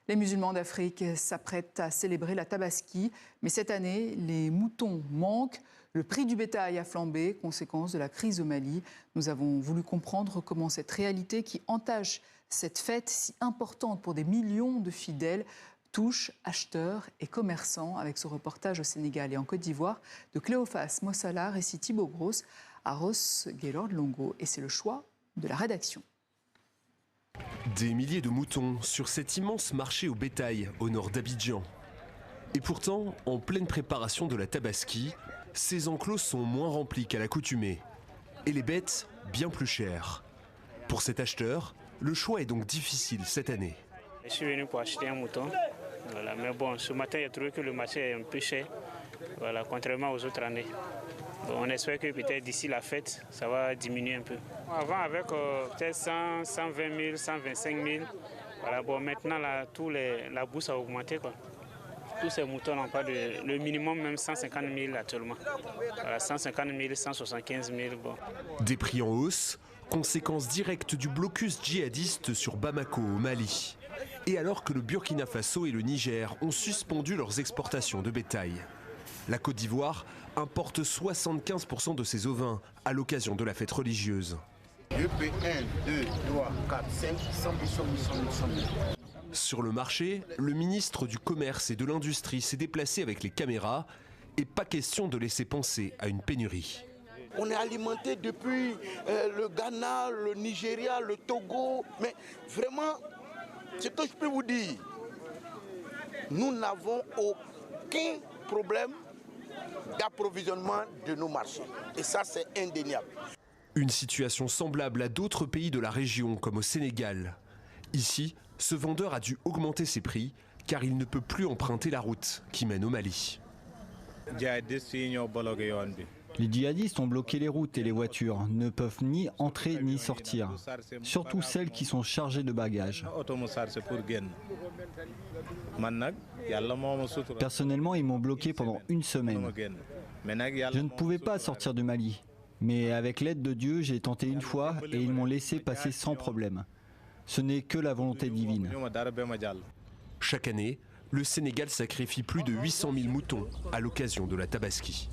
Les musulmans d'Afrique s'apprêtent à célébrer la Tabaski, mais cette année, les moutons manquent. Le prix du bétail a flambé, conséquence de la crise au Mali. Nous avons voulu comprendre comment cette réalité qui entache cette fête si importante pour des millions de fidèles touche acheteurs et commerçants, avec ce reportage au Sénégal et en Côte d'Ivoire de Cléophas Mossala, récit Thibaut Gross, à Ross Gaylord Longo. Et c'est le choix de la rédaction. Des milliers de moutons sur cet immense marché au bétail au nord d'Abidjan. Et pourtant, en pleine préparation de la Tabaski, ces enclos sont moins remplis qu'à l'accoutumée. Et les bêtes, bien plus chères. Pour cet acheteur, le choix est donc difficile cette année. Je suis venu pour acheter un mouton. Voilà. Mais bon, ce matin, j'ai trouvé que le marché est un peu cher, voilà, contrairement aux autres années. Bon, on espère que peut-être d'ici la fête, ça va diminuer un peu. Avant, avec peut-être 100, 120 000, 125 000. Voilà, bon, maintenant, là, la bourse a augmenté, quoi. Tous ces moutons n'ont pas le minimum, même 150 000 actuellement. Voilà, 150 000, 175 000. Bon. Des prix en hausse, conséquence directe du blocus djihadiste sur Bamako au Mali. Et alors que le Burkina Faso et le Niger ont suspendu leurs exportations de bétail. La Côte d'Ivoire importe 75% de ses ovins à l'occasion de la fête religieuse. Sur le marché, le ministre du Commerce et de l'Industrie s'est déplacé avec les caméras et pas question de laisser penser à une pénurie. On est alimenté depuis le Ghana, le Nigeria, le Togo, mais vraiment, ce que je peux vous dire, nous n'avons aucun problème d'approvisionnement de nos marchés. Et ça, c'est indéniable. Une situation semblable à d'autres pays de la région, comme au Sénégal. Ici, ce vendeur a dû augmenter ses prix car il ne peut plus emprunter la route qui mène au Mali. Les djihadistes ont bloqué les routes et les voitures ne peuvent ni entrer ni sortir, surtout celles qui sont chargées de bagages. Personnellement, ils m'ont bloqué pendant une semaine. Je ne pouvais pas sortir du Mali, mais avec l'aide de Dieu, j'ai tenté une fois et ils m'ont laissé passer sans problème. Ce n'est que la volonté divine. Chaque année, le Sénégal sacrifie plus de 800 000 moutons à l'occasion de la Tabaski.